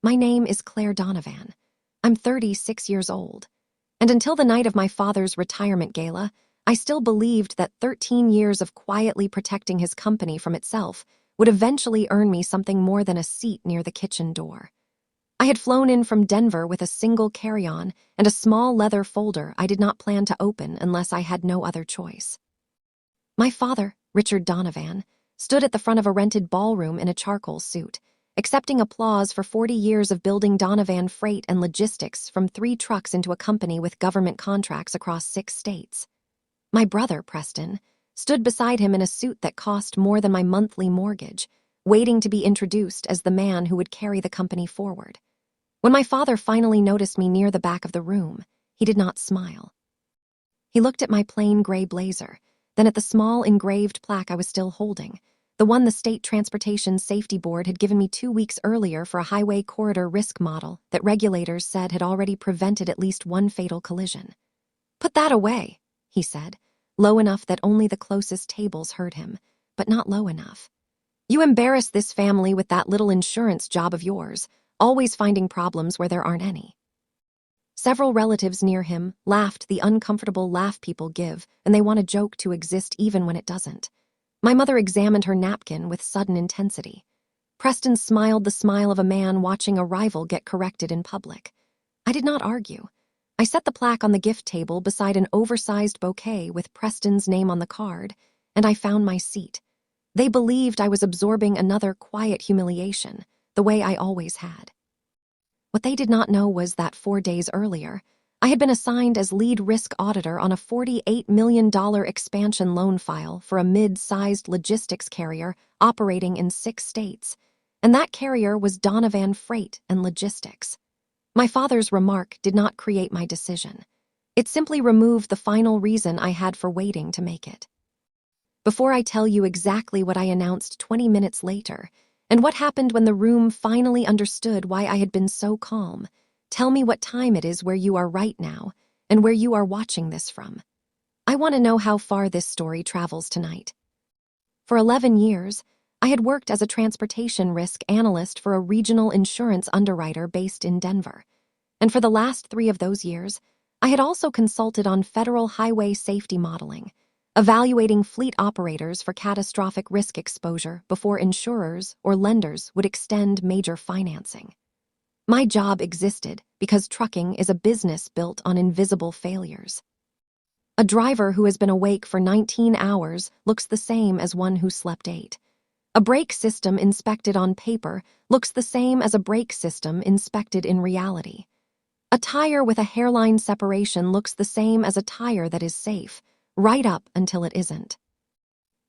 My name is Claire Donovan. I'm 36 years old. And until the night of my father's retirement gala, I still believed that 13 years of quietly protecting his company from itself would eventually earn me something more than a seat near the kitchen door. I had flown in from Denver with a single carry-on and a small leather folder I did not plan to open unless I had no other choice. My father, Richard Donovan, stood at the front of a rented ballroom in a charcoal suit, accepting applause for 40 years of building Donovan Freight and Logistics from 3 trucks into a company with government contracts across 6 states. My brother, Preston, stood beside him in a suit that cost more than my monthly mortgage, waiting to be introduced as the man who would carry the company forward. When my father finally noticed me near the back of the room, he did not smile. He looked at my plain gray blazer, then at the small engraved plaque I was still holding, the one the State Transportation Safety Board had given me 2 weeks earlier for a highway corridor risk model that regulators said had already prevented at least one fatal collision. "Put that away," he said, low enough that only the closest tables heard him, but not low enough. "You embarrass this family with that little insurance job of yours, always finding problems where there aren't any." Several relatives near him laughed the uncomfortable laugh people give, and they want a joke to exist even when it doesn't. My mother examined her napkin with sudden intensity. Preston smiled the smile of a man watching a rival get corrected in public. I did not argue. I set the plaque on the gift table beside an oversized bouquet with Preston's name on the card, and I found my seat. They believed I was absorbing another quiet humiliation, the way I always had. What they did not know was that 4 days earlier, I had been assigned as lead risk auditor on a $48 million expansion loan file for a mid-sized logistics carrier operating in 6 states, and that carrier was Donovan Freight and Logistics. My father's remark did not create my decision. It simply removed the final reason I had for waiting to make it. Before I tell you exactly what I announced 20 minutes later, and what happened when the room finally understood why I had been so calm, tell me what time it is where you are right now, and where you are watching this from. I want to know how far this story travels tonight. For 11 years, I had worked as a transportation risk analyst for a regional insurance underwriter based in Denver. And for the last 3 of those years, I had also consulted on federal highway safety modeling, evaluating fleet operators for catastrophic risk exposure before insurers or lenders would extend major financing. My job existed because trucking is a business built on invisible failures. A driver who has been awake for 19 hours looks the same as one who slept 8. A brake system inspected on paper looks the same as a brake system inspected in reality. A tire with a hairline separation looks the same as a tire that is safe, right up until it isn't.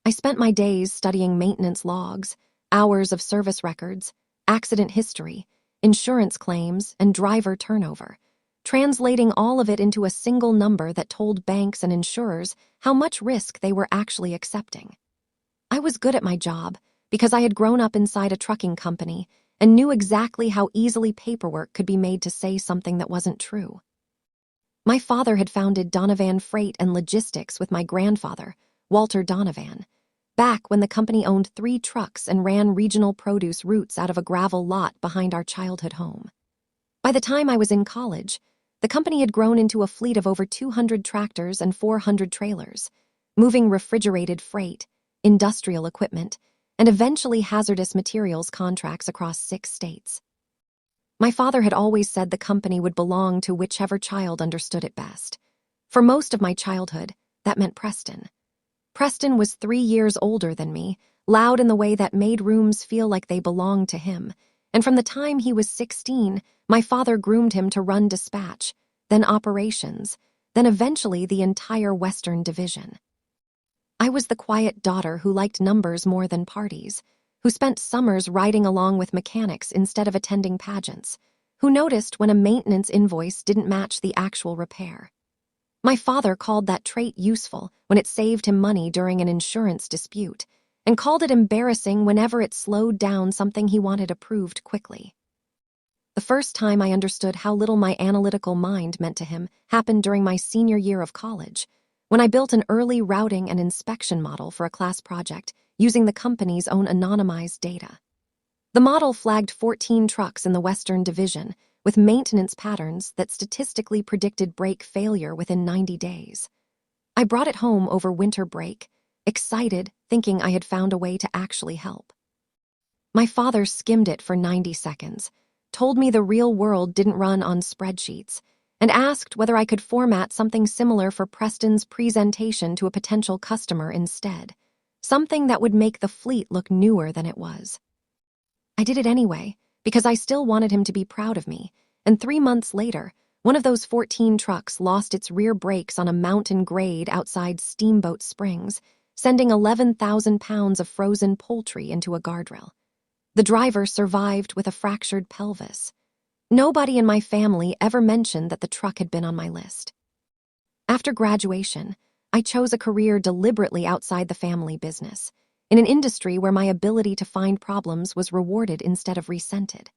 I spent my days studying maintenance logs, hours of service records, accident history, insurance claims, and driver turnover, translating all of it into a single number that told banks and insurers how much risk they were actually accepting. I was good at my job because I had grown up inside a trucking company and knew exactly how easily paperwork could be made to say something that wasn't true. My father had founded Donovan Freight and Logistics with my grandfather, Walter Donovan, back when the company owned 3 trucks and ran regional produce routes out of a gravel lot behind our childhood home. By the time I was in college, the company had grown into a fleet of over 200 tractors and 400 trailers, moving refrigerated freight, industrial equipment, and eventually hazardous materials contracts across 6 states. My father had always said the company would belong to whichever child understood it best. For most of my childhood, that meant Preston. Preston was 3 years older than me, loud in the way that made rooms feel like they belonged to him, and from the time he was 16, my father groomed him to run dispatch, then operations, then eventually the entire Western Division. I was the quiet daughter who liked numbers more than parties, who spent summers riding along with mechanics instead of attending pageants, who noticed when a maintenance invoice didn't match the actual repair. My father called that trait useful when it saved him money during an insurance dispute, and called it embarrassing whenever it slowed down something he wanted approved quickly. The first time I understood how little my analytical mind meant to him happened during my senior year of college, when I built an early routing and inspection model for a class project using the company's own anonymized data. The model flagged 14 trucks in the Western Division, with maintenance patterns that statistically predicted brake failure within 90 days. I brought it home over winter break, excited, thinking I had found a way to actually help. My father skimmed it for 90 seconds, told me the real world didn't run on spreadsheets, and asked whether I could format something similar for Preston's presentation to a potential customer instead, something that would make the fleet look newer than it was. I did it anyway, because I still wanted him to be proud of me, and 3 months later, one of those 14 trucks lost its rear brakes on a mountain grade outside Steamboat Springs, sending 11,000 pounds of frozen poultry into a guardrail. The driver survived with a fractured pelvis. Nobody in my family ever mentioned that the truck had been on my list. After graduation, I chose a career deliberately outside the family business, in an industry where my ability to find problems was rewarded instead of resented.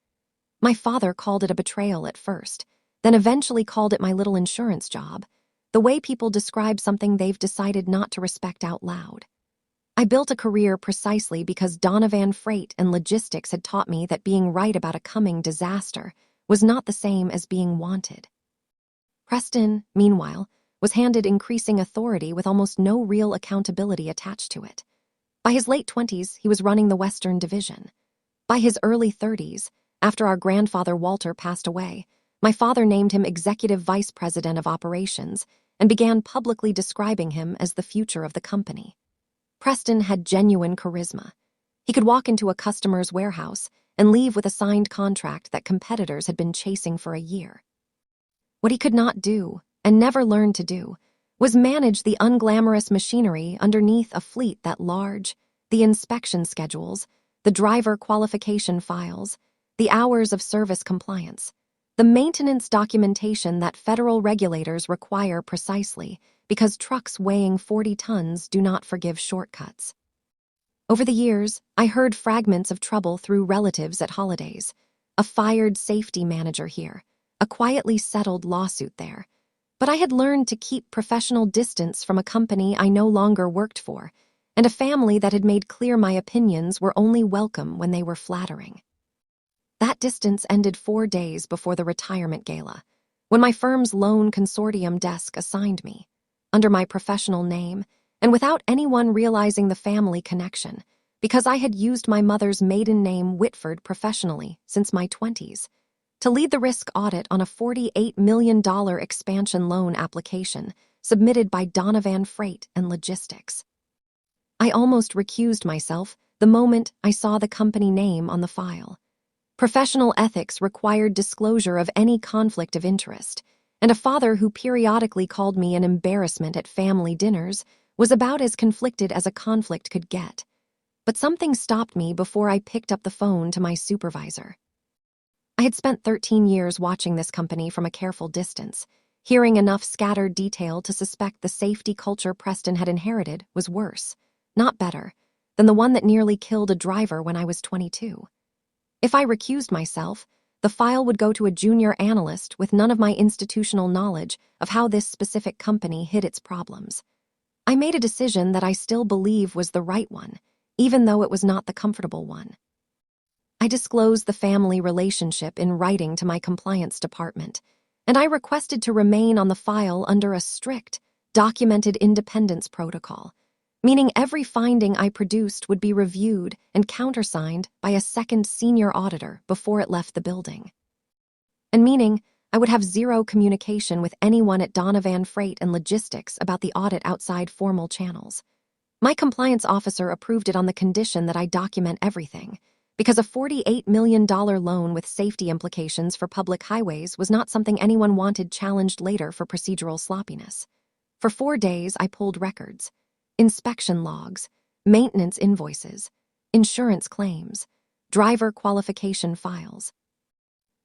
My father called it a betrayal at first, then eventually called it my little insurance job, the way people describe something they've decided not to respect out loud. I built a career precisely because Donovan Freight and Logistics had taught me that being right about a coming disaster was not the same as being wanted. Preston, meanwhile, was handed increasing authority with almost no real accountability attached to it. By his late 20s, he was running the Western Division. By his early 30s, after our grandfather Walter passed away, my father named him Executive Vice President of Operations and began publicly describing him as the future of the company. Preston had genuine charisma. He could walk into a customer's warehouse and leave with a signed contract that competitors had been chasing for a year. What he could not do, and never learned to do, was manage the unglamorous machinery underneath a fleet that large, the inspection schedules, the driver qualification files, the hours of service compliance, the maintenance documentation that federal regulators require precisely because trucks weighing 40 tons do not forgive shortcuts. Over the years, I heard fragments of trouble through relatives at holidays, a fired safety manager here, a quietly settled lawsuit there. But I had learned to keep professional distance from a company I no longer worked for, and a family that had made clear my opinions were only welcome when they were flattering. That distance ended 4 days before the retirement gala, when my firm's loan consortium desk assigned me, under my professional name, and without anyone realizing the family connection, because I had used my mother's maiden name Whitford professionally since my 20s, to lead the risk audit on a $48 million expansion loan application submitted by Donovan Freight and Logistics. I almost recused myself the moment I saw the company name on the file. Professional ethics required disclosure of any conflict of interest, and a father who periodically called me an embarrassment at family dinners was about as conflicted as a conflict could get. But something stopped me before I picked up the phone to my supervisor. I had spent 13 years watching this company from a careful distance, hearing enough scattered detail to suspect the safety culture Preston had inherited was worse, not better, than the one that nearly killed a driver when I was 22. If I recused myself, the file would go to a junior analyst with none of my institutional knowledge of how this specific company hid its problems. I made a decision that I still believe was the right one, even though it was not the comfortable one. I disclosed the family relationship in writing to my compliance department, and I requested to remain on the file under a strict, documented independence protocol, meaning every finding I produced would be reviewed and countersigned by a second senior auditor before it left the building. And meaning I would have zero communication with anyone at Donovan Freight and Logistics about the audit outside formal channels. My compliance officer approved it on the condition that I document everything, because a $48 million loan with safety implications for public highways was not something anyone wanted challenged later for procedural sloppiness. For 4 days, I pulled records, inspection logs, maintenance invoices, insurance claims, driver qualification files.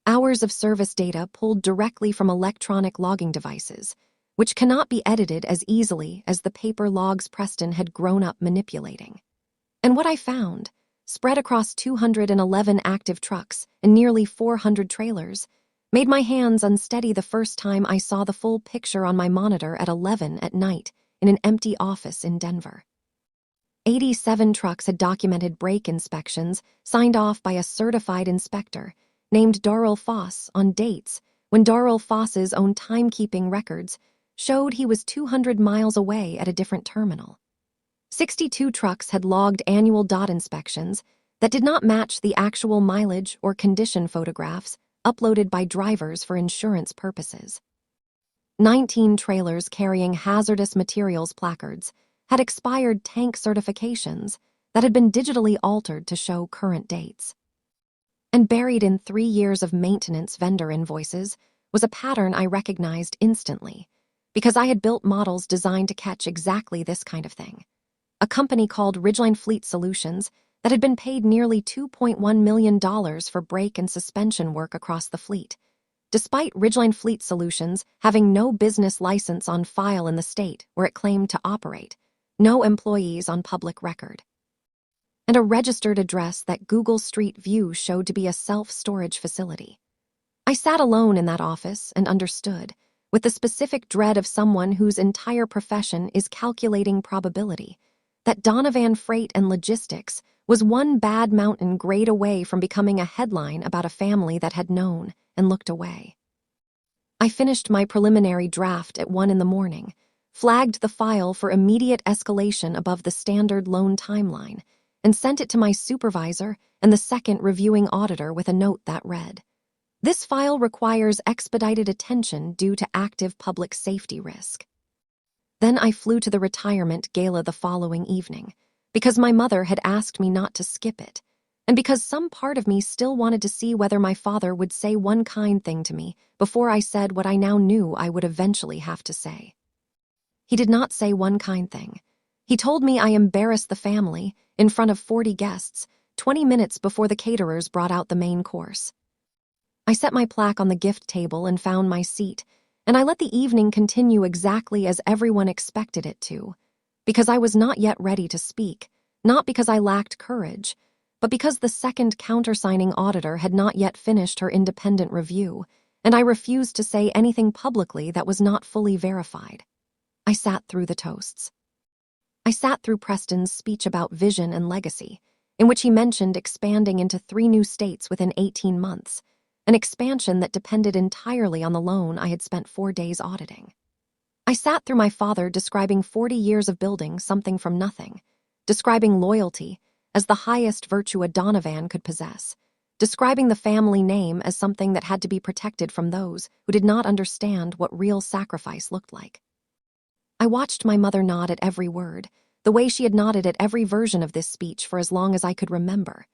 Hours of service data pulled directly from electronic logging devices, which cannot be edited as easily as the paper logs Preston had grown up manipulating. And what I found, spread across 211 active trucks and nearly 400 trailers, made my hands unsteady the first time I saw the full picture on my monitor at 11 at night in an empty office in Denver. 87 trucks had documented brake inspections signed off by a certified inspector named Darrell Foss on dates when Darrell Foss's own timekeeping records showed he was 200 miles away at a different terminal. 62 trucks had logged annual DOT inspections that did not match the actual mileage or condition photographs uploaded by drivers for insurance purposes. 19 trailers carrying hazardous materials placards had expired tank certifications that had been digitally altered to show current dates. And buried in 3 years of maintenance vendor invoices was a pattern I recognized instantly, because I had built models designed to catch exactly this kind of thing. A company called Ridgeline Fleet Solutions that had been paid nearly $2.1 million for brake and suspension work across the fleet, despite Ridgeline Fleet Solutions having no business license on file in the state where it claimed to operate, no employees on public record, and a registered address that Google Street View showed to be a self-storage facility. I sat alone in that office and understood, with the specific dread of someone whose entire profession is calculating probability, that Donovan Freight and Logistics was one bad mountain grade away from becoming a headline about a family that had known and looked away. I finished my preliminary draft at 1 a.m, flagged the file for immediate escalation above the standard loan timeline, and sent it to my supervisor and the second reviewing auditor with a note that read, "This file requires expedited attention due to active public safety risk." Then I flew to the retirement gala the following evening, because my mother had asked me not to skip it, and because some part of me still wanted to see whether my father would say one kind thing to me before I said what I now knew I would eventually have to say. He did not say one kind thing. He told me I embarrassed the family in front of 40 guests 20 minutes before the caterers brought out the main course. I set my plaque on the gift table and found my seat, and I let the evening continue exactly as everyone expected it to, because I was not yet ready to speak, not because I lacked courage, but because the second countersigning auditor had not yet finished her independent review, and I refused to say anything publicly that was not fully verified. I sat through the toasts. I sat through Preston's speech about vision and legacy, in which he mentioned expanding into 3 new states within 18 months, an expansion that depended entirely on the loan I had spent 4 days auditing. I sat through my father describing 40 years of building something from nothing, describing loyalty as the highest virtue a Donovan could possess, describing the family name as something that had to be protected from those who did not understand what real sacrifice looked like. I watched my mother nod at every word, the way she had nodded at every version of this speech for as long as I could remember.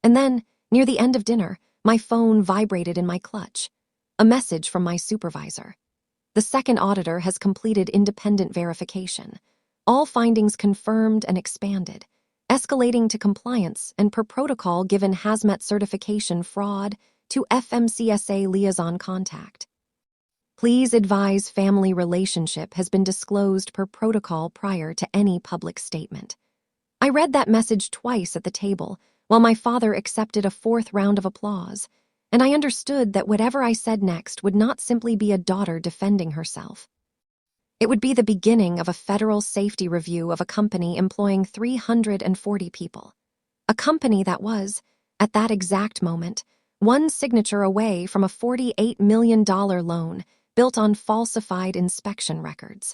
And then, near the end of dinner, my phone vibrated in my clutch. A message from my supervisor. The second auditor has completed independent verification. All findings confirmed and expanded, escalating to compliance and per protocol given hazmat certification fraud to FMCSA liaison contact. Please advise family relationship has been disclosed per protocol prior to any public statement. I read that message twice at the table, while my father accepted a 4th round of applause, and I understood that whatever I said next would not simply be a daughter defending herself. It would be the beginning of a federal safety review of a company employing 340 people. A company that was, at that exact moment, one signature away from a $48 million loan built on falsified inspection records.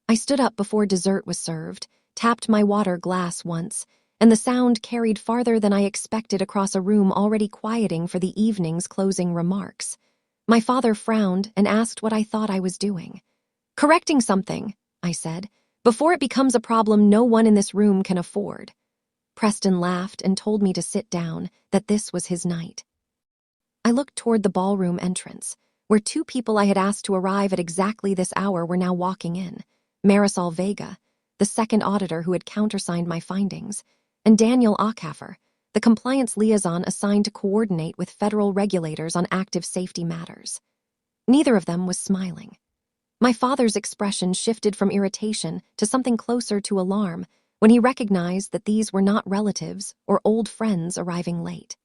I stood up before dessert was served, tapped my water glass once, and the sound carried farther than I expected across a room already quieting for the evening's closing remarks. My father frowned and asked what I thought I was doing. "Correcting something," I said, "before it becomes a problem no one in this room can afford." Preston laughed and told me to sit down, that this was his night. I looked toward the ballroom entrance, where 2 people I had asked to arrive at exactly this hour were now walking in, Marisol Vega, the second auditor who had countersigned my findings, and Daniel Ackhaffer, the compliance liaison assigned to coordinate with federal regulators on active safety matters. Neither of them was smiling. My father's expression shifted from irritation to something closer to alarm when he recognized that these were not relatives or old friends arriving late.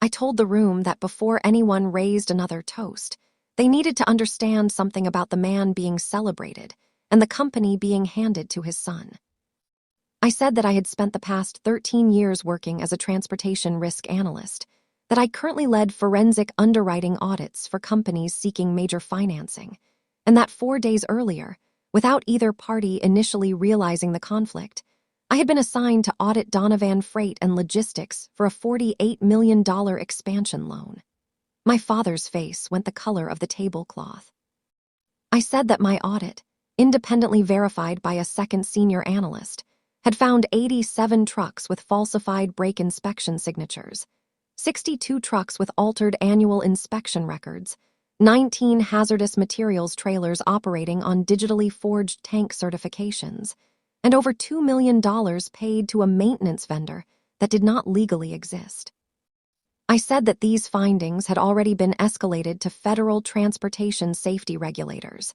I told the room that before anyone raised another toast, they needed to understand something about the man being celebrated and the company being handed to his son. I said that I had spent the past 13 years working as a transportation risk analyst, that I currently led forensic underwriting audits for companies seeking major financing, and that 4 days earlier, without either party initially realizing the conflict, I had been assigned to audit Donovan Freight and Logistics for a $48 million expansion loan. My father's face went the color of the tablecloth. I said that my audit, independently verified by a second senior analyst, had found 87 trucks with falsified brake inspection signatures, 62 trucks with altered annual inspection records, 19 hazardous materials trailers operating on digitally forged tank certifications, and over $2 million paid to a maintenance vendor that did not legally exist. I said that these findings had already been escalated to federal transportation safety regulators,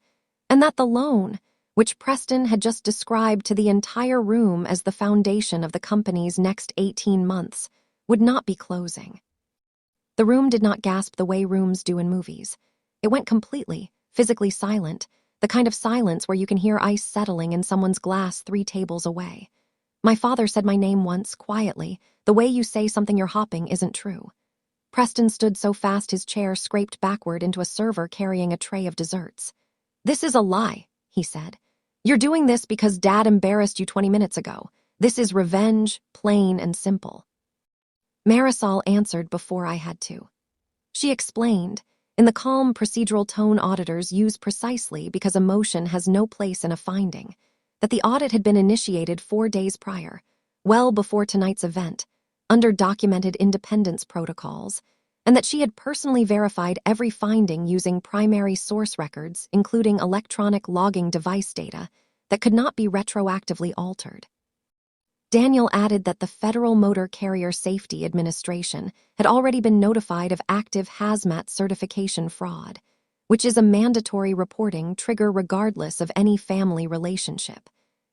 and that the loan, which Preston had just described to the entire room as the foundation of the company's next 18 months, would not be closing. The room did not gasp the way rooms do in movies. It went completely, physically silent, the kind of silence where you can hear ice settling in someone's glass 3 tables away. My father said my name once, quietly, the way you say something you're hopping isn't true. Preston stood so fast his chair scraped backward into a server carrying a tray of desserts. "This is a lie," he said. "You're doing this because Dad embarrassed you 20 minutes ago. This is revenge, plain and simple." Marisol answered before I had to. She explained, in the calm procedural tone auditors use precisely because emotion has no place in a finding, that the audit had been initiated 4 days prior, well before tonight's event, under documented independence protocols, and that she had personally verified every finding using primary source records, including electronic logging device data, that could not be retroactively altered. Daniel added that the Federal Motor Carrier Safety Administration had already been notified of active hazmat certification fraud, which is a mandatory reporting trigger regardless of any family relationship,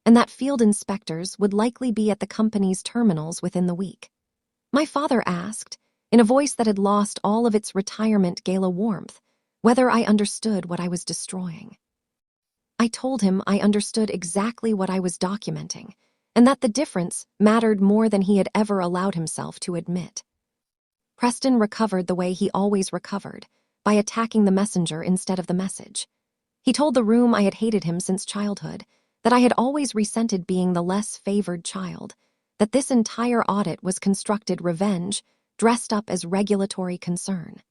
and that field inspectors would likely be at the company's terminals within the week. My father asked, in a voice that had lost all of its retirement gala warmth, whether I understood what I was destroying. I told him I understood exactly what I was documenting, and that the difference mattered more than he had ever allowed himself to admit. Preston recovered the way he always recovered, by attacking the messenger instead of the message. He told the room I had hated him since childhood, that I had always resented being the less favored child, that this entire audit was constructed revenge, dressed up as regulatory concern.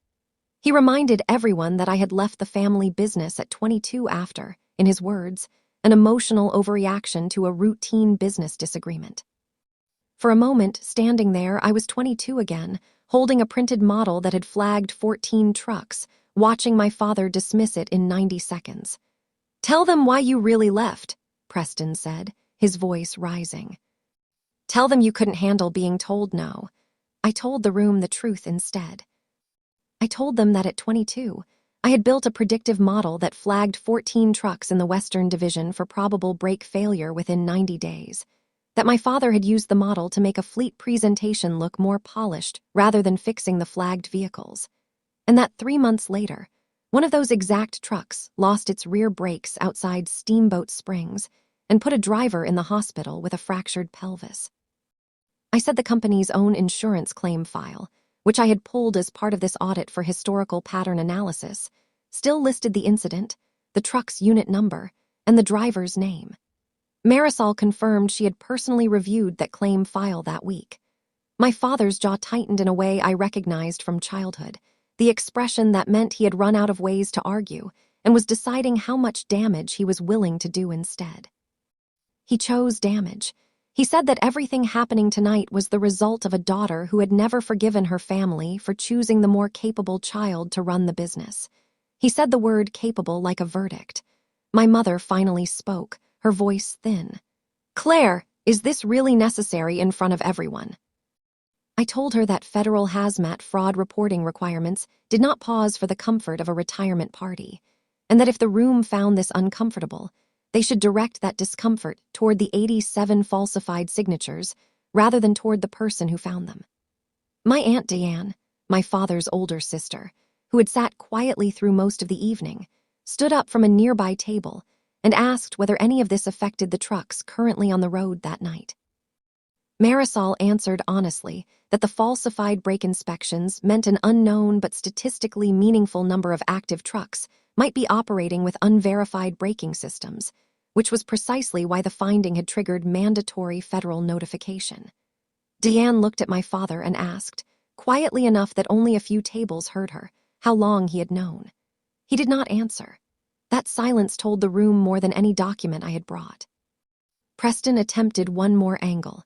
He reminded everyone that I had left the family business at 22 after, in his words, an emotional overreaction to a routine business disagreement. For a moment, standing there, I was 22 again, holding a printed model that had flagged 14 trucks, watching my father dismiss it in 90 seconds. "Tell them why you really left," Preston said, his voice rising. "Tell them you couldn't handle being told no." I told the room the truth instead. I told them that at 22, I had built a predictive model that flagged 14 trucks in the Western Division for probable brake failure within 90 days, that my father had used the model to make a fleet presentation look more polished rather than fixing the flagged vehicles, and that 3 months later, one of those exact trucks lost its rear brakes outside Steamboat Springs and put a driver in the hospital with a fractured pelvis. I said the company's own insurance claim file, which I had pulled as part of this audit for historical pattern analysis, still listed the incident, the truck's unit number, and the driver's name. Marisol confirmed she had personally reviewed that claim file that week. My father's jaw tightened in a way I recognized from childhood, the expression that meant he had run out of ways to argue and was deciding how much damage he was willing to do instead. He chose damage. He said that everything happening tonight was the result of a daughter who had never forgiven her family for choosing the more capable child to run the business. He said the word capable like a verdict. My mother finally spoke, her voice thin. "Claire, is this really necessary in front of everyone?" I told her that federal hazmat fraud reporting requirements did not pause for the comfort of a retirement party, and that if the room found this uncomfortable, they should direct that discomfort toward the 87 falsified signatures rather than toward the person who found them. My Aunt Diane, my father's older sister, who had sat quietly through most of the evening, stood up from a nearby table and asked whether any of this affected the trucks currently on the road that night. Marisol answered honestly that the falsified brake inspections meant an unknown but statistically meaningful number of active trucks might be operating with unverified braking systems, which was precisely why the finding had triggered mandatory federal notification. Deanne looked at my father and asked, quietly enough that only a few tables heard her, how long he had known. He did not answer. That silence told the room more than any document I had brought. Preston attempted one more angle.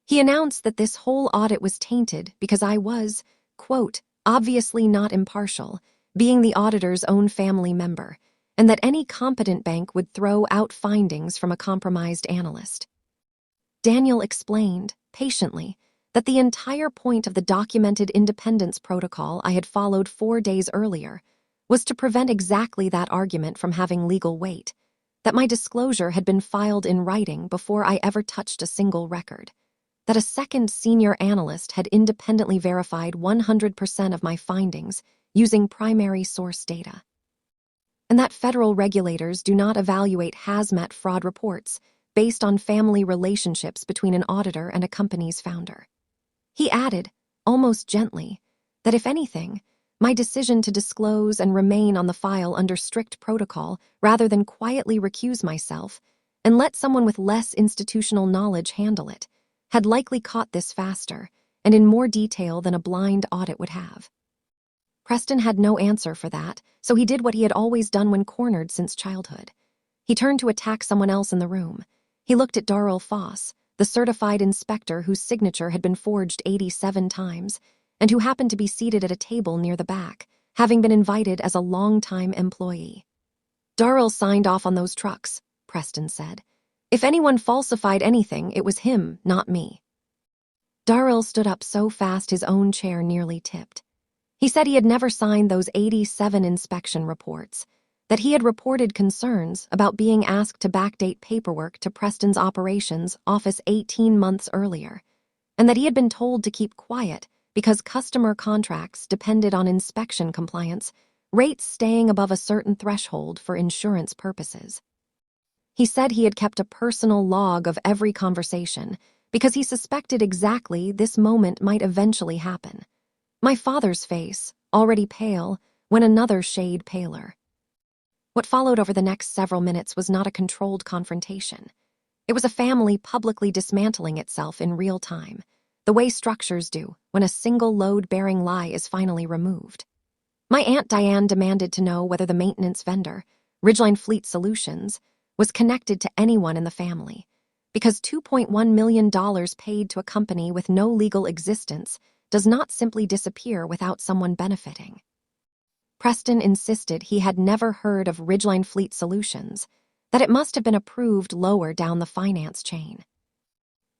He announced that this whole audit was tainted because I was, quote, obviously not impartial, being the auditor's own family member, and that any competent bank would throw out findings from a compromised analyst. Daniel explained, patiently, that the entire point of the documented independence protocol I had followed 4 days earlier was to prevent exactly that argument from having legal weight, that my disclosure had been filed in writing before I ever touched a single record, that a second senior analyst had independently verified 100% of my findings using primary source data, and that federal regulators do not evaluate hazmat fraud reports based on family relationships between an auditor and a company's founder. He added, almost gently, that if anything, my decision to disclose and remain on the file under strict protocol rather than quietly recuse myself and let someone with less institutional knowledge handle it had likely caught this faster and in more detail than a blind audit would have. Preston had no answer for that, so he did what he had always done when cornered since childhood. He turned to attack someone else in the room. He looked at Darrell Foss, the certified inspector whose signature had been forged 87 times, and who happened to be seated at a table near the back, having been invited as a long-time employee. Darrell signed off on those trucks, Preston said. If anyone falsified anything, it was him, not me. Darrell stood up so fast his own chair nearly tipped. He said he had never signed those 87 inspection reports, that he had reported concerns about being asked to backdate paperwork to Preston's operations office 18 months earlier, and that he had been told to keep quiet because customer contracts depended on inspection compliance, rates staying above a certain threshold for insurance purposes. He said he had kept a personal log of every conversation because he suspected exactly this moment might eventually happen. My father's face, already pale, went another shade paler. What followed over the next several minutes was not a controlled confrontation. It was a family publicly dismantling itself in real time, the way structures do when a single load-bearing lie is finally removed. My Aunt Diane demanded to know whether the maintenance vendor, Ridgeline Fleet Solutions, was connected to anyone in the family, because $2.1 million paid to a company with no legal existence does not simply disappear without someone benefiting. Preston insisted he had never heard of Ridgeline Fleet Solutions, that it must have been approved lower down the finance chain.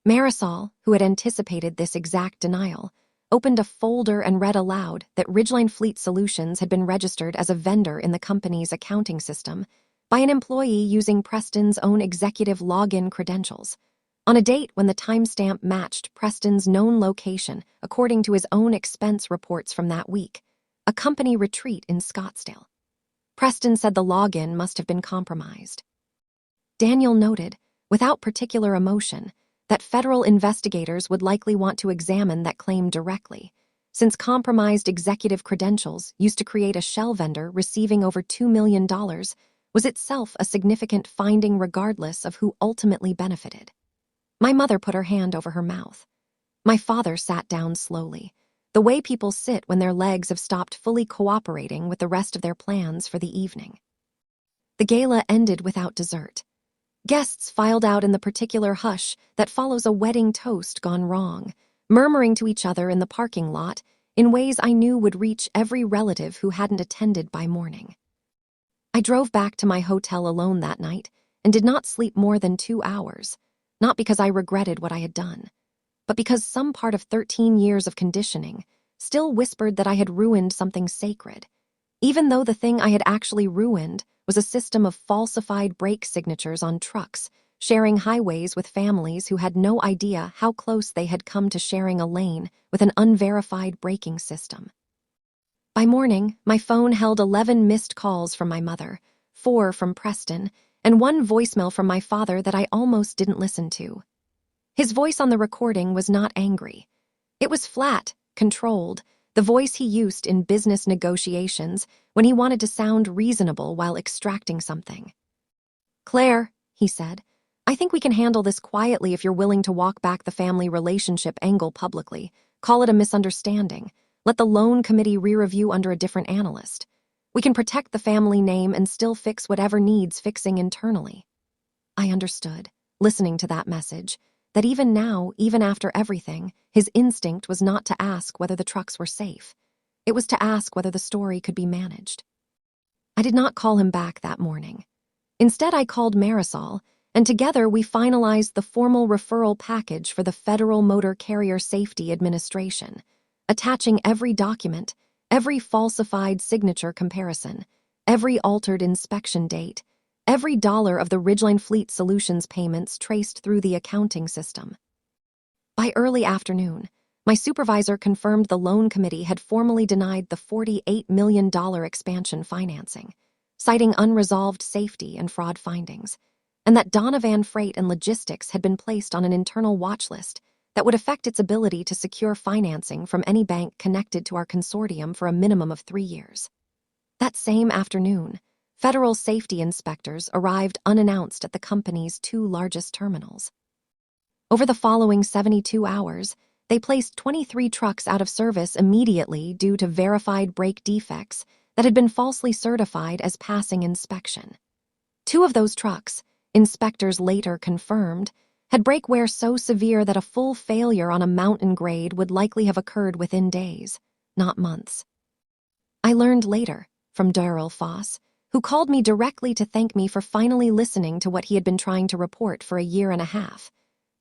Marisol, who had anticipated this exact denial, opened a folder and read aloud that Ridgeline Fleet Solutions had been registered as a vendor in the company's accounting system by an employee using Preston's own executive login credentials, on a date when the timestamp matched Preston's known location according to his own expense reports from that week, a company retreat in Scottsdale. Preston said the login must have been compromised. Daniel noted, without particular emotion, that federal investigators would likely want to examine that claim directly, since compromised executive credentials used to create a shell vendor receiving over $2 million was itself a significant finding regardless of who ultimately benefited. My mother put her hand over her mouth. My father sat down slowly, the way people sit when their legs have stopped fully cooperating with the rest of their plans for the evening. The gala ended without dessert. Guests filed out in the particular hush that follows a wedding toast gone wrong, murmuring to each other in the parking lot in ways I knew would reach every relative who hadn't attended by morning. I drove back to my hotel alone that night and did not sleep more than 2 hours, not because I regretted what I had done, but because some part of 13 years of conditioning still whispered that I had ruined something sacred, even though the thing I had actually ruined was a system of falsified brake signatures on trucks, sharing highways with families who had no idea how close they had come to sharing a lane with an unverified braking system. By morning, my phone held 11 missed calls from my mother, 4 from Preston, and 1 voicemail from my father that I almost didn't listen to. His voice on the recording was not angry. It was flat, controlled, the voice he used in business negotiations when he wanted to sound reasonable while extracting something. "Claire," he said, "I think we can handle this quietly if you're willing to walk back the family relationship angle publicly. Call it a misunderstanding. Let the loan committee re-review under a different analyst. We can protect the family name and still fix whatever needs fixing internally." I understood, listening to that message, that even now, even after everything, his instinct was not to ask whether the trucks were safe. It was to ask whether the story could be managed. I did not call him back that morning. Instead, I called Marisol, and together we finalized the formal referral package for the Federal Motor Carrier Safety Administration, attaching every document, every falsified signature comparison, every altered inspection date, every dollar of the Ridgeline Fleet Solutions payments traced through the accounting system. By early afternoon, my supervisor confirmed the loan committee had formally denied the $48 million expansion financing, citing unresolved safety and fraud findings, and that Donovan Freight and Logistics had been placed on an internal watch list that would affect its ability to secure financing from any bank connected to our consortium for a minimum of 3 years. That same afternoon, federal safety inspectors arrived unannounced at the company's 2 largest terminals. Over the following 72 hours, they placed 23 trucks out of service immediately due to verified brake defects that had been falsely certified as passing inspection. 2 of those trucks, inspectors later confirmed, had brake wear so severe that a full failure on a mountain grade would likely have occurred within days, not months. I learned later, from Daryl Foss, who called me directly to thank me for finally listening to what he had been trying to report for a year and a half,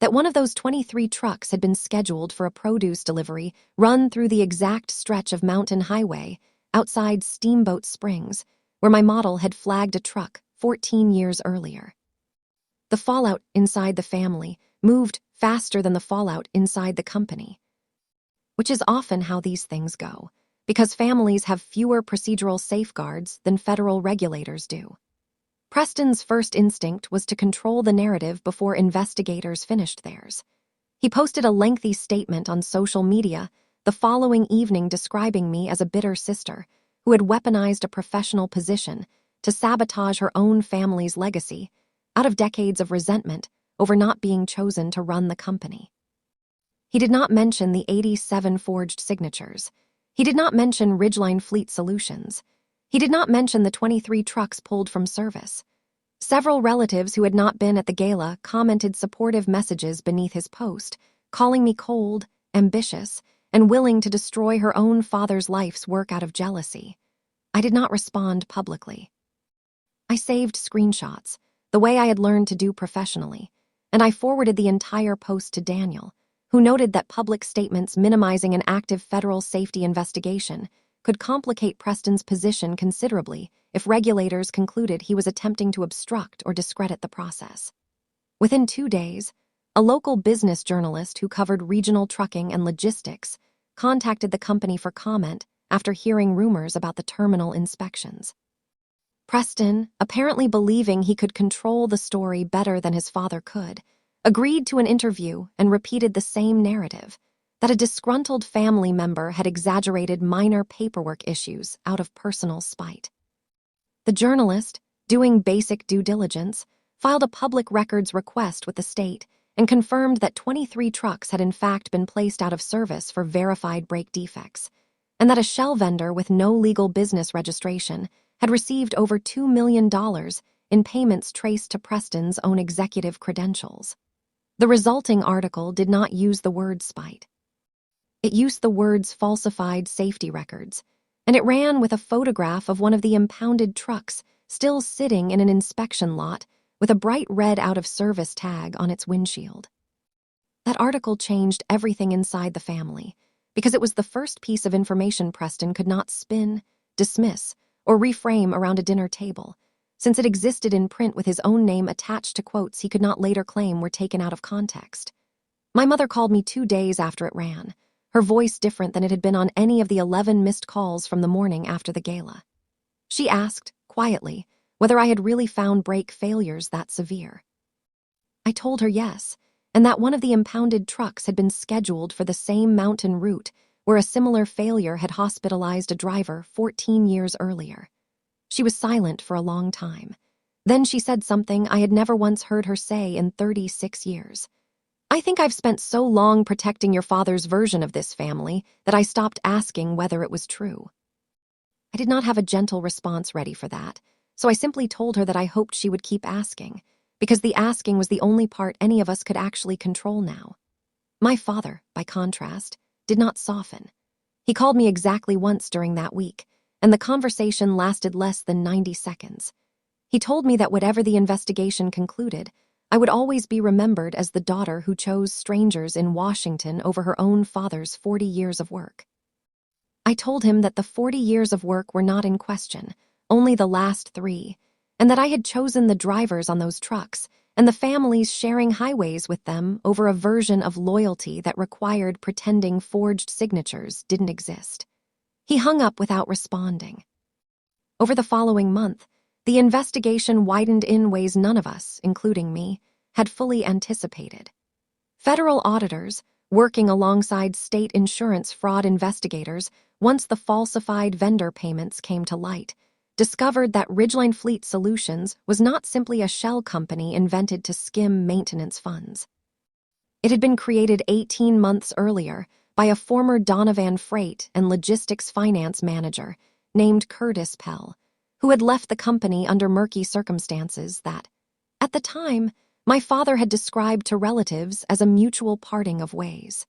that one of those 23 trucks had been scheduled for a produce delivery run through the exact stretch of mountain highway outside Steamboat Springs, where my model had flagged a truck 14 years earlier. The fallout inside the family moved faster than the fallout inside the company, which is often how these things go, because families have fewer procedural safeguards than federal regulators do. Preston's first instinct was to control the narrative before investigators finished theirs. He posted a lengthy statement on social media the following evening describing me as a bitter sister who had weaponized a professional position to sabotage her own family's legacy out of decades of resentment over not being chosen to run the company. He did not mention the 87 forged signatures. He did not mention Ridgeline Fleet Solutions. He did not mention the 23 trucks pulled from service. Several relatives who had not been at the gala commented supportive messages beneath his post, calling me cold, ambitious, and willing to destroy her own father's life's work out of jealousy. I did not respond publicly. I saved screenshots, the way I had learned to do professionally, and I forwarded the entire post to Daniel, who noted that public statements minimizing an active federal safety investigation could complicate Preston's position considerably if regulators concluded he was attempting to obstruct or discredit the process. Within 2 days, a local business journalist who covered regional trucking and logistics contacted the company for comment after hearing rumors about the terminal inspections. Preston, apparently believing he could control the story better than his father could, agreed to an interview and repeated the same narrative, that a disgruntled family member had exaggerated minor paperwork issues out of personal spite. The journalist, doing basic due diligence, filed a public records request with the state and confirmed that 23 trucks had in fact been placed out of service for verified brake defects, and that a shell vendor with no legal business registration had received over $2 million in payments traced to Preston's own executive credentials. The resulting article did not use the word spite. It used the words falsified safety records, and it ran with a photograph of one of the impounded trucks still sitting in an inspection lot with a bright red out-of-service tag on its windshield. That article changed everything inside the family, because it was the first piece of information Preston could not spin, dismiss, or reframe around a dinner table, since it existed in print with his own name attached to quotes he could not later claim were taken out of context. My mother called me 2 days after it ran, her voice different than it had been on any of the 11 missed calls from the morning after the gala. She asked, quietly, whether I had really found brake failures that severe. I told her yes, and that one of the impounded trucks had been scheduled for the same mountain route where a similar failure had hospitalized a driver 14 years earlier. She was silent for a long time. Then she said something I had never once heard her say in 36 years. "I think I've spent so long protecting your father's version of this family that I stopped asking whether it was true." I did not have a gentle response ready for that, so I simply told her that I hoped she would keep asking, because the asking was the only part any of us could actually control now. My father, by contrast, did not soften. He called me exactly once during that week, and the conversation lasted less than 90 seconds. He told me that whatever the investigation concluded, I would always be remembered as the daughter who chose strangers in Washington over her own father's 40 years of work. I told him that the 40 years of work were not in question, only the last 3, and that I had chosen the drivers on those trucks and the families sharing highways with them over a version of loyalty that required pretending forged signatures didn't exist. He hung up without responding. Over the following month, the investigation widened in ways none of us, including me, had fully anticipated. Federal auditors, working alongside state insurance fraud investigators once the falsified vendor payments came to light, discovered that Ridgeline Fleet Solutions was not simply a shell company invented to skim maintenance funds. It had been created 18 months earlier by a former Donovan freight and logistics finance manager named Curtis Pell, who had left the company under murky circumstances that, at the time, my father had described to relatives as a mutual parting of ways.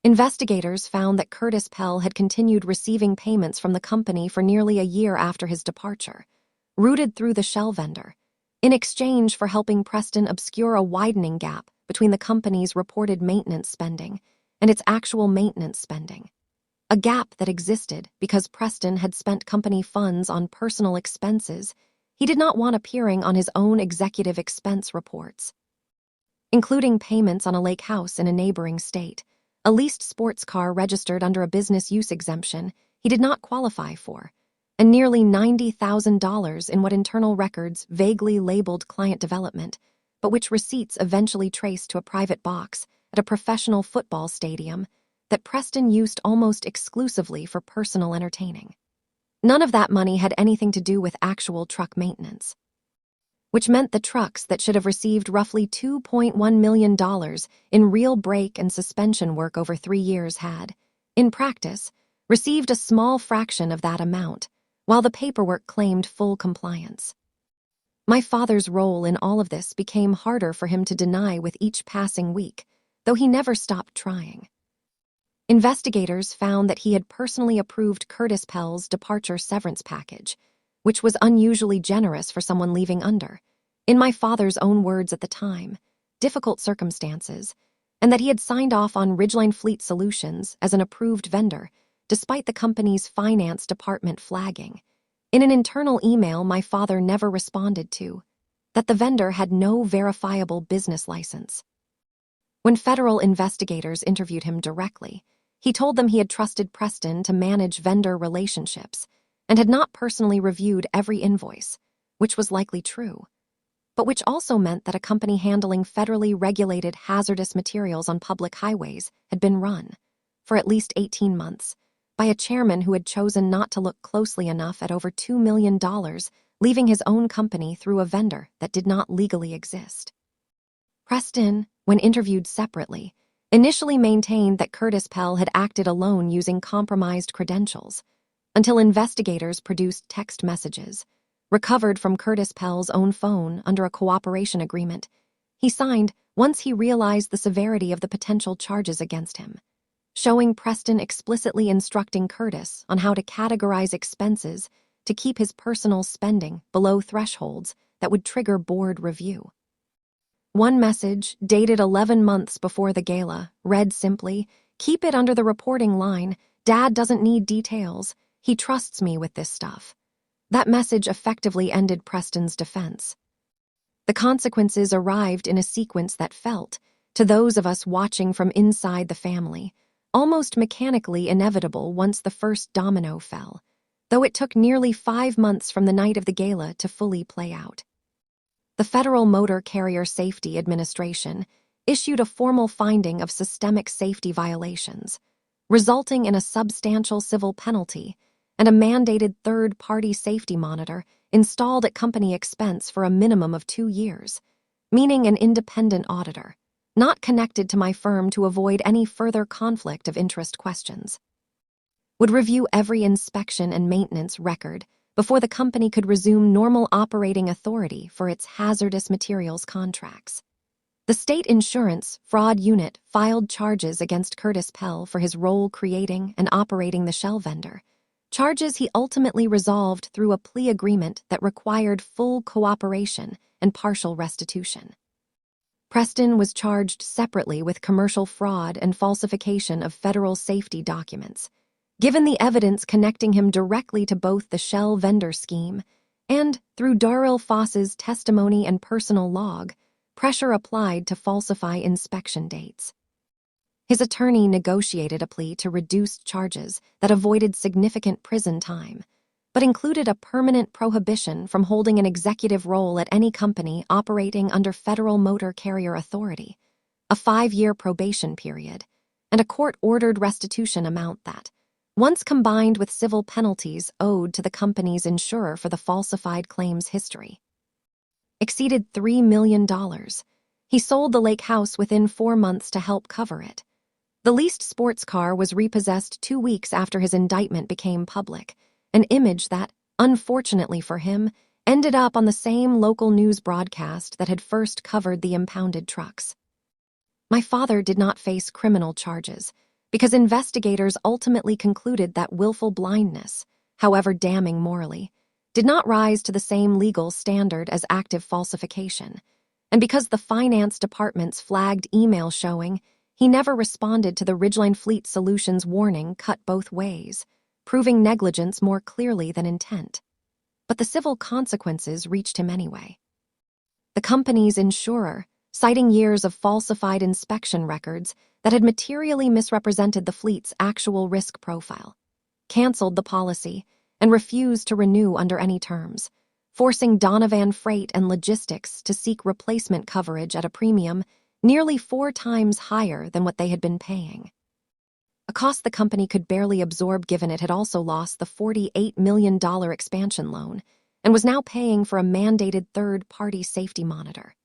Investigators found that Curtis Pell had continued receiving payments from the company for nearly a year after his departure, routed through the shell vendor, in exchange for helping Preston obscure a widening gap between the company's reported maintenance spending and its actual maintenance spending. A gap that existed because Preston had spent company funds on personal expenses he did not want appearing on his own executive expense reports, including payments on a lake house in a neighboring state, a leased sports car registered under a business use exemption he did not qualify for, and nearly $90,000 in what internal records vaguely labeled client development, but which receipts eventually traced to a private box at a professional football stadium that Preston used almost exclusively for personal entertaining. None of that money had anything to do with actual truck maintenance, which meant the trucks that should have received roughly $2.1 million in real brake and suspension work over 3 years had, in practice, received a small fraction of that amount, while the paperwork claimed full compliance. My father's role in all of this became harder for him to deny with each passing week, though he never stopped trying. Investigators found that he had personally approved Curtis Pell's departure severance package, which was unusually generous for someone leaving under, in my father's own words at the time, difficult circumstances, and that he had signed off on Ridgeline Fleet Solutions as an approved vendor, despite the company's finance department flagging, in an internal email my father never responded to, that the vendor had no verifiable business license. When federal investigators interviewed him directly, he told them he had trusted Preston to manage vendor relationships and had not personally reviewed every invoice, which was likely true, but which also meant that a company handling federally regulated hazardous materials on public highways had been run, for at least 18 months, by a chairman who had chosen not to look closely enough at over $2 million, leaving his own company through a vendor that did not legally exist. Preston, when interviewed separately, initially maintained that Curtis Pell had acted alone using compromised credentials, until investigators produced text messages, recovered from Curtis Pell's own phone under a cooperation agreement, he signed once he realized the severity of the potential charges against him, showing Preston explicitly instructing Curtis on how to categorize expenses to keep his personal spending below thresholds that would trigger board review. One message, dated 11 months before the gala, read simply, "Keep it under the reporting line. Dad doesn't need details. He trusts me with this stuff." That message effectively ended Preston's defense. The consequences arrived in a sequence that felt, to those of us watching from inside the family, almost mechanically inevitable once the first domino fell, though it took nearly 5 months from the night of the gala to fully play out. The Federal Motor Carrier Safety Administration, issued a formal finding of systemic safety violations, resulting in a substantial civil penalty and a mandated third-party safety monitor installed at company expense for a minimum of 2 years, meaning an independent auditor, not connected to my firm to avoid any further conflict of interest questions, would review every inspection and maintenance record before the company could resume normal operating authority for its hazardous materials contracts. The state insurance fraud unit filed charges against Curtis Pell for his role creating and operating the shell vendor, charges he ultimately resolved through a plea agreement that required full cooperation and partial restitution. Preston was charged separately with commercial fraud and falsification of federal safety documents, given the evidence connecting him directly to both the shell vendor scheme and, through Darrell Foss's testimony and personal log, pressure applied to falsify inspection dates. His attorney negotiated a plea to reduce charges that avoided significant prison time, but included a permanent prohibition from holding an executive role at any company operating under Federal Motor Carrier Authority, a 5-year probation period, and a court-ordered restitution amount that, once combined with civil penalties owed to the company's insurer for the falsified claims history, exceeded $3 million. He sold the lake house within 4 months to help cover it. The leased sports car was repossessed 2 weeks after his indictment became public, an image that, unfortunately for him, ended up on the same local news broadcast that had first covered the impounded trucks. My father did not face criminal charges because investigators ultimately concluded that willful blindness, however damning morally, did not rise to the same legal standard as active falsification, and because the finance department's flagged email showing he never responded to the Ridgeline Fleet Solutions warning cut both ways, proving negligence more clearly than intent. But the civil consequences reached him anyway. The company's insurer, citing years of falsified inspection records that had materially misrepresented the fleet's actual risk profile, canceled the policy and refused to renew under any terms, forcing Donovan Freight and Logistics to seek replacement coverage at a premium nearly 4 times higher than what they had been paying. A cost the company could barely absorb given it had also lost the $48 million expansion loan and was now paying for a mandated third-party safety monitor.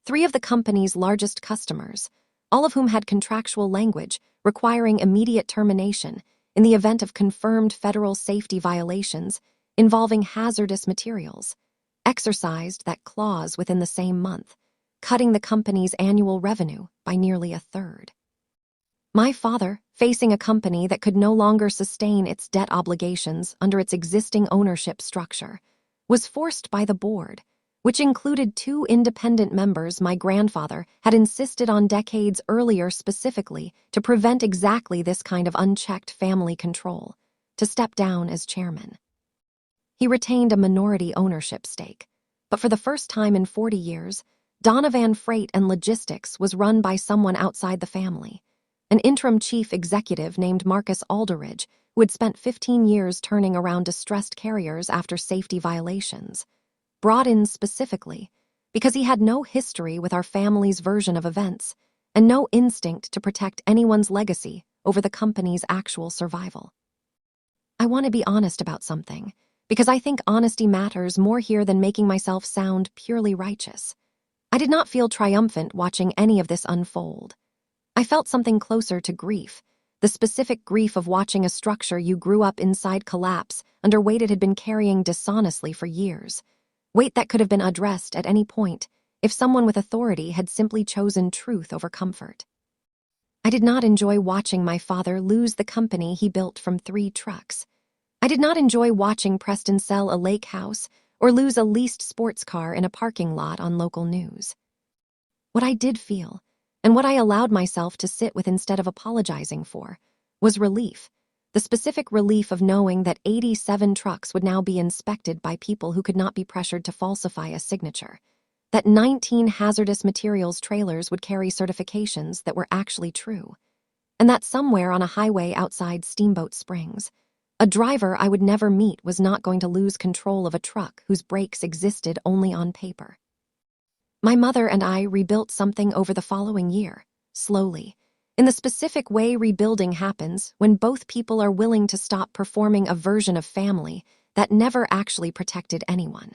3 of the company's largest customers, all of whom had contractual language requiring immediate termination in the event of confirmed federal safety violations involving hazardous materials, exercised that clause within the same month, cutting the company's annual revenue by nearly a third. My father, facing a company that could no longer sustain its debt obligations under its existing ownership structure, was forced by the board, which included 2 independent members my grandfather had insisted on decades earlier specifically to prevent exactly this kind of unchecked family control, to step down as chairman. He retained a minority ownership stake, but for the first time in 40 years, Donovan Freight and Logistics was run by someone outside the family, an interim chief executive named Marcus Alderidge, who had spent 15 years turning around distressed carriers after safety violations, brought in specifically because he had no history with our family's version of events and no instinct to protect anyone's legacy over the company's actual survival. I want to be honest about something, because I think honesty matters more here than making myself sound purely righteous. I did not feel triumphant watching any of this unfold. I felt something closer to grief, the specific grief of watching a structure you grew up inside collapse under weight it had been carrying dishonestly for years, weight that could have been addressed at any point if someone with authority had simply chosen truth over comfort. I did not enjoy watching my father lose the company he built from 3 trucks. I did not enjoy watching Preston sell a lake house or lose a leased sports car in a parking lot on local news. What I did feel, and what I allowed myself to sit with instead of apologizing for, was relief, the specific relief of knowing that 87 trucks would now be inspected by people who could not be pressured to falsify a signature, that 19 hazardous materials trailers would carry certifications that were actually true, and that somewhere on a highway outside Steamboat Springs, a driver I would never meet was not going to lose control of a truck whose brakes existed only on paper. My mother and I rebuilt something over the following year, slowly, in the specific way rebuilding happens when both people are willing to stop performing a version of family that never actually protected anyone.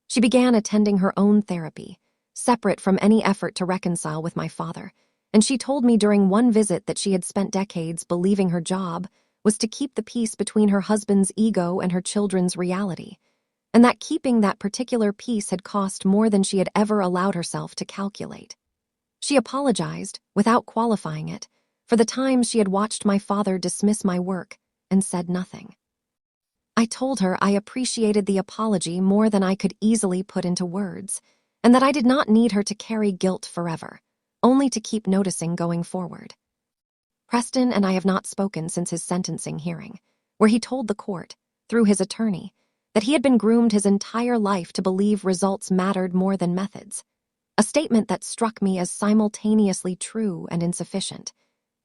She began attending her own therapy, separate from any effort to reconcile with my father, and she told me during one visit that she had spent decades believing her job was to keep the peace between her husband's ego and her children's reality, and that keeping that particular peace had cost more than she had ever allowed herself to calculate. She apologized, without qualifying it, for the times she had watched my father dismiss my work and said nothing. I told her I appreciated the apology more than I could easily put into words, and that I did not need her to carry guilt forever, only to keep noticing going forward. Preston and I have not spoken since his sentencing hearing, where he told the court, through his attorney, that he had been groomed his entire life to believe results mattered more than methods, a statement that struck me as simultaneously true and insufficient,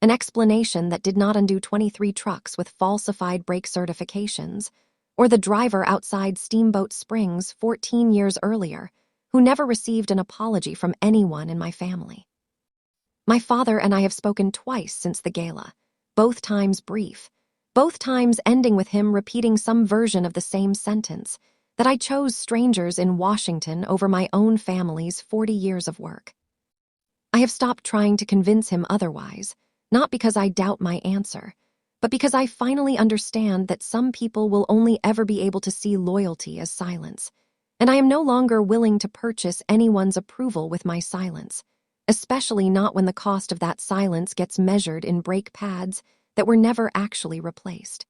an explanation that did not undo 23 trucks with falsified brake certifications, or the driver outside Steamboat Springs 14 years earlier, who never received an apology from anyone in my family. My father and I have spoken twice since the gala, both times brief, both times ending with him repeating some version of the same sentence, that I chose strangers in Washington over my own family's 40 years of work. I have stopped trying to convince him otherwise, not because I doubt my answer, but because I finally understand that some people will only ever be able to see loyalty as silence, and I am no longer willing to purchase anyone's approval with my silence, especially not when the cost of that silence gets measured in brake pads that were never actually replaced.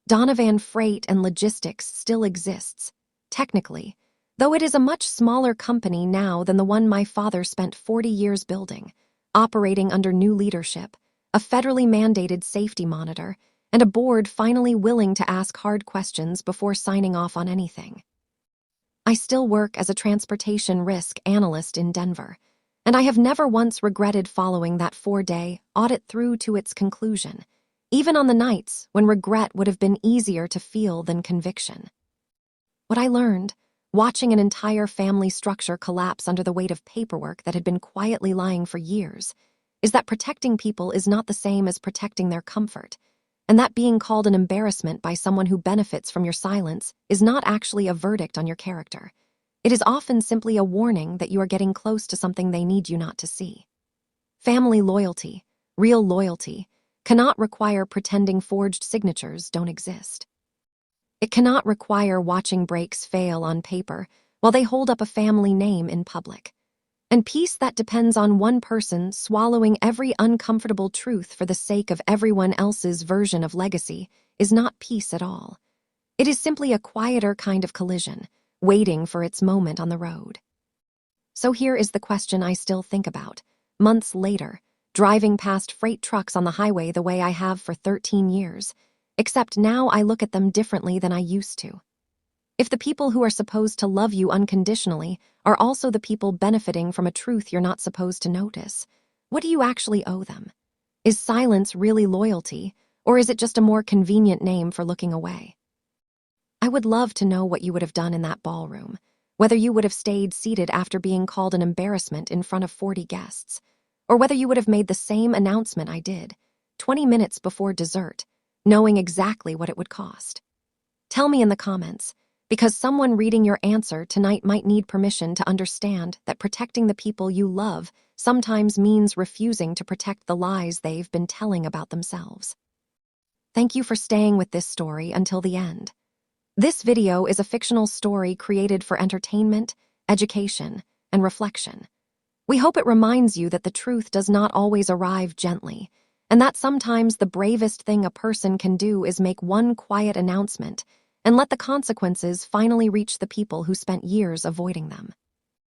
Donovan Freight and Logistics still exists, technically, though it is a much smaller company now than the one my father spent 40 years building, operating under new leadership, a federally mandated safety monitor, and a board finally willing to ask hard questions before signing off on anything. I still work as a transportation risk analyst in Denver, and I have never once regretted following that 4-day audit through to its conclusion, even on the nights when regret would have been easier to feel than conviction. What I learned, watching an entire family structure collapse under the weight of paperwork that had been quietly lying for years, is that protecting people is not the same as protecting their comfort, and that being called an embarrassment by someone who benefits from your silence is not actually a verdict on your character. It is often simply a warning that you are getting close to something they need you not to see. Family loyalty, real loyalty, cannot require pretending forged signatures don't exist. It cannot require watching brakes fail on paper while they hold up a family name in public. And peace that depends on one person swallowing every uncomfortable truth for the sake of everyone else's version of legacy is not peace at all. It is simply a quieter kind of collision, waiting for its moment on the road. So here is the question I still think about, months later, driving past freight trucks on the highway the way I have for 13 years, except now I look at them differently than I used to. If the people who are supposed to love you unconditionally are also the people benefiting from a truth you're not supposed to notice, what do you actually owe them? Is silence really loyalty, or is it just a more convenient name for looking away? I would love to know what you would have done in that ballroom, whether you would have stayed seated after being called an embarrassment in front of 40 guests, or whether you would have made the same announcement I did, 20 minutes before dessert, knowing exactly what it would cost. Tell me in the comments, because someone reading your answer tonight might need permission to understand that protecting the people you love sometimes means refusing to protect the lies they've been telling about themselves. Thank you for staying with this story until the end. This video is a fictional story created for entertainment, education, and reflection. We hope it reminds you that the truth does not always arrive gently, and that sometimes the bravest thing a person can do is make one quiet announcement and let the consequences finally reach the people who spent years avoiding them.